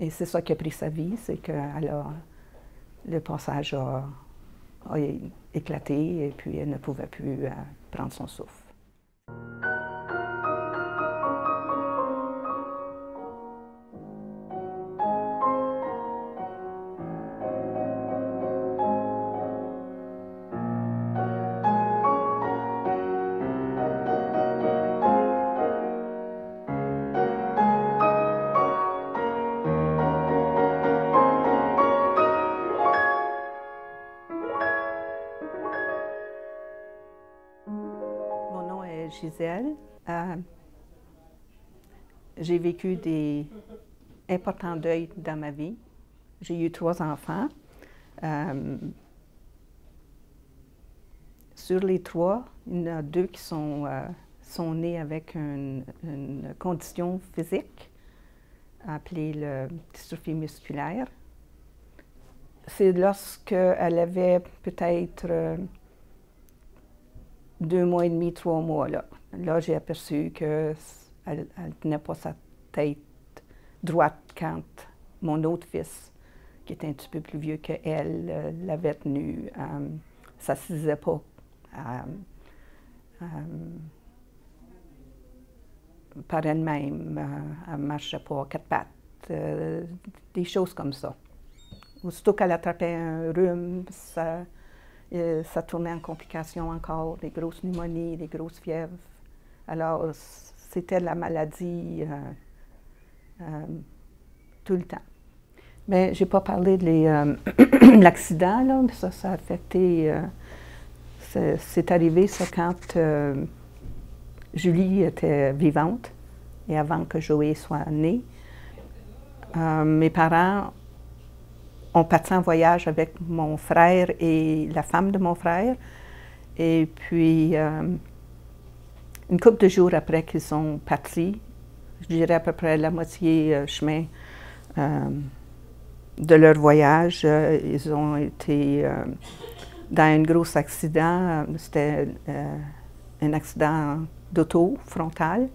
Et c'est ça qui a pris sa vie, c'est que le passage a éclaté et puis elle ne pouvait plus prendre son souffle. Mon nom est Gisèle. J'ai vécu des importants deuils dans ma vie. J'ai eu 3 enfants. Sur les 3, il y en a 2 qui sont nés avec une condition physique appelée la dystrophie musculaire. C'est lorsqu'elle avait peut-être 2 mois et demi, 3 mois. Là j'ai aperçu qu'elle ne tenait pas sa tête droite quand mon autre fils, qui était un petit peu plus vieux qu'elle, l'avait tenue. Ça ne s'assisait pas. Par elle-même, elle ne marchait pas à 4 pattes, des choses comme ça. Aussitôt qu'elle attrapait un rhume, ça tournait en complications encore, des grosses pneumonies, des grosses fièvres. Alors, c'était la maladie tout le temps. Mais je n'ai pas parlé de l'accident, là, mais ça a affecté. C'est arrivé, ça, quand Julie était vivante et avant que Joey soit né. Mes parents ont parti en voyage avec mon frère et la femme de mon frère. Et puis, une couple de jours après qu'ils sont partis, je dirais à peu près la moitié chemin de leur voyage, ils ont été dans un gros accident. C'était un accident d'auto frontal,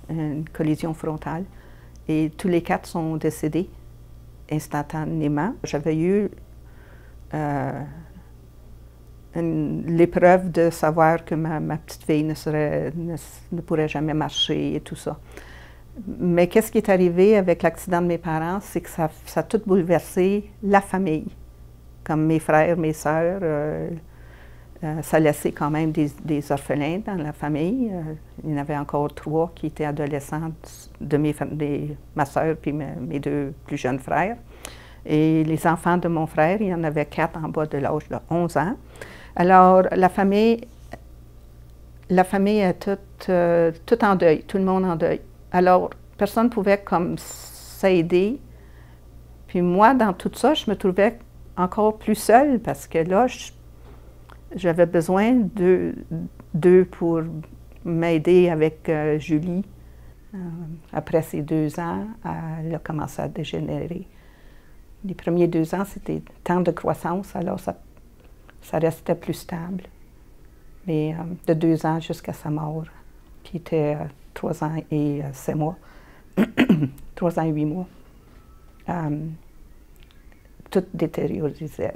une collision frontale. Et tous les 4 sont décédés instantanément. J'avais eu l'épreuve de savoir que ma petite fille ne pourrait jamais marcher et tout ça. Mais qu'est-ce qui est arrivé avec l'accident de mes parents, c'est que ça a tout bouleversé la famille. Comme mes frères, mes sœurs, ça laissait quand même des orphelins dans la famille. Il y en avait encore 3 qui étaient adolescentes de ma sœur puis mes 2 plus jeunes frères. Et les enfants de mon frère, il y en avait 4 en bas de l'âge de 11 ans. Alors, la famille est toute en deuil, tout le monde en deuil. Alors, personne ne pouvait comme s'aider. Puis moi, dans tout ça, je me trouvais encore plus seule parce que là, j'avais besoin d'eux pour m'aider avec Julie. Après ces 2 ans, elle a commencé à dégénérer. Les premiers 2 ans, c'était temps de croissance, alors ça restait plus stable. Mais de 2 ans jusqu'à sa mort, qui était 3 ans et 7 mois, 3 ans et 8 mois, tout détériorisait,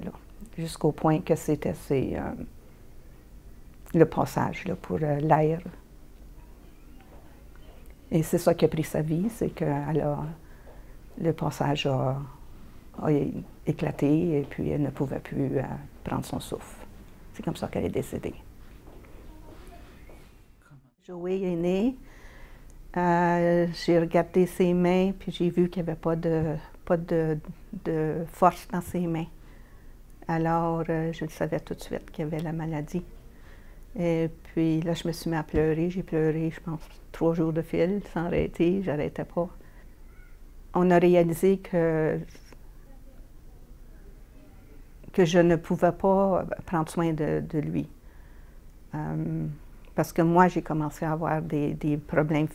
jusqu'au point que c'était le passage là, pour l'air. Et c'est ça qui a pris sa vie, c'est que le passage a éclaté et puis elle ne pouvait plus prendre son souffle. C'est comme ça qu'elle est décédée. Joey est né. J'ai regardé ses mains puis j'ai vu qu'il n'y avait pas de force dans ses mains. Alors, je le savais tout de suite qu'il y avait la maladie. Et puis là, je me suis mis à pleurer. J'ai pleuré, je pense, 3 jours de fil, sans arrêter. J'arrêtais pas. On a réalisé que je ne pouvais pas prendre soin de lui. Parce que moi, j'ai commencé à avoir des problèmes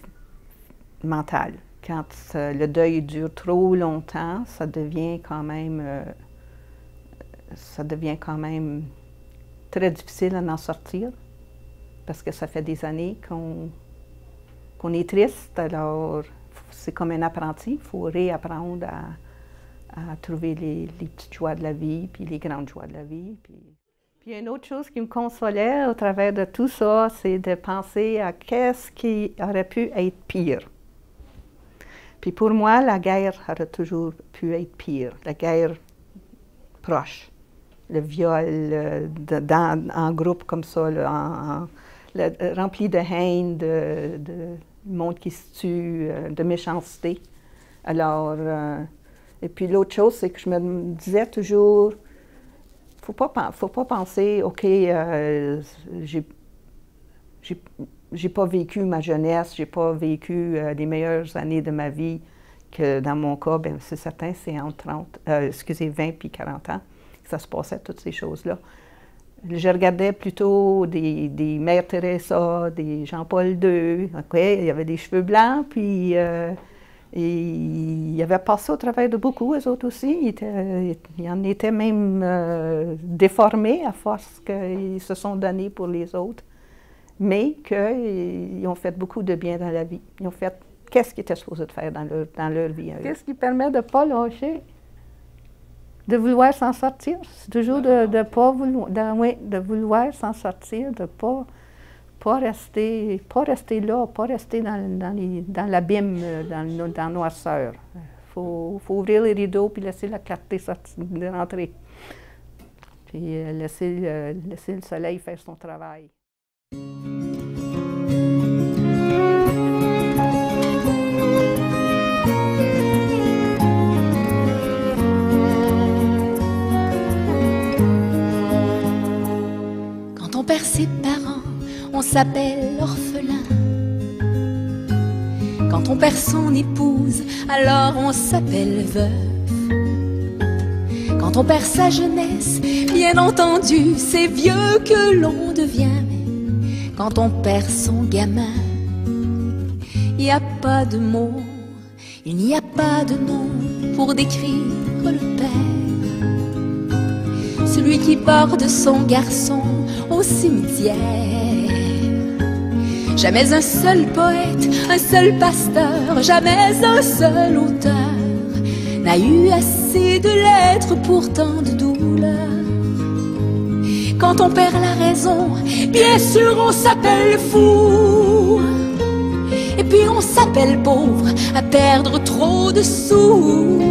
mentaux. Quand le deuil dure trop longtemps, ça devient quand même très difficile à en sortir. Parce que ça fait des années qu'on est triste, alors c'est comme un apprenti, il faut réapprendre à trouver les petites joies de la vie, puis les grandes joies de la vie. Puis une autre chose qui me consolait au travers de tout ça, c'est de penser à qu'est-ce qui aurait pu être pire. Puis pour moi, la guerre aurait toujours pu être pire, la guerre proche. Le viol en groupe comme ça, rempli de haine, de monde qui se tue, de méchanceté. Alors, et puis l'autre chose, c'est que je me disais toujours, faut pas penser, OK, j'ai pas vécu ma jeunesse, j'ai pas vécu les meilleures années de ma vie, que dans mon cas, bien, c'est certain, c'est entre 20 puis 40 ans que ça se passait, toutes ces choses-là. Je regardais plutôt des Mères Teresa, des Jean-Paul II, okay, il y avait des cheveux blancs, puis ils avaient passé au travers de beaucoup, eux autres aussi. Ils en étaient même déformés à force qu'ils se sont donnés pour les autres, mais qu'ils ont fait beaucoup de bien dans la vie. Ils ont fait qu'est-ce qu'ils étaient supposés de faire dans leur vie. Qu'est-ce qui permet de ne pas lâcher? De vouloir s'en sortir, c'est toujours de pas vouloir, de vouloir s'en sortir, de pas rester là, pas rester dans l'abîme, dans la noirceur. Faut ouvrir les rideaux puis laisser la clarté rentrer. Puis laisser le soleil faire son travail. Quand on perd ses parents, on s'appelle orphelin. Quand on perd son épouse, alors on s'appelle veuf. Quand on perd sa jeunesse, bien entendu, c'est vieux que l'on devient. Mais quand on perd son gamin, il n'y a pas de mots, il n'y a pas de nom pour décrire le père. Celui qui porte son garçon au cimetière. Jamais un seul poète, un seul pasteur, jamais un seul auteur n'a eu assez de lettres pour tant de douleurs. Quand on perd la raison, bien sûr on s'appelle fou. Et puis on s'appelle pauvre à perdre trop de sous.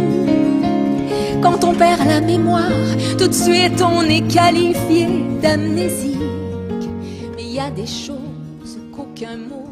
Quand on perd la mémoire, tout de suite on est qualifié d'amnésique. Mais il y a des choses qu'aucun mot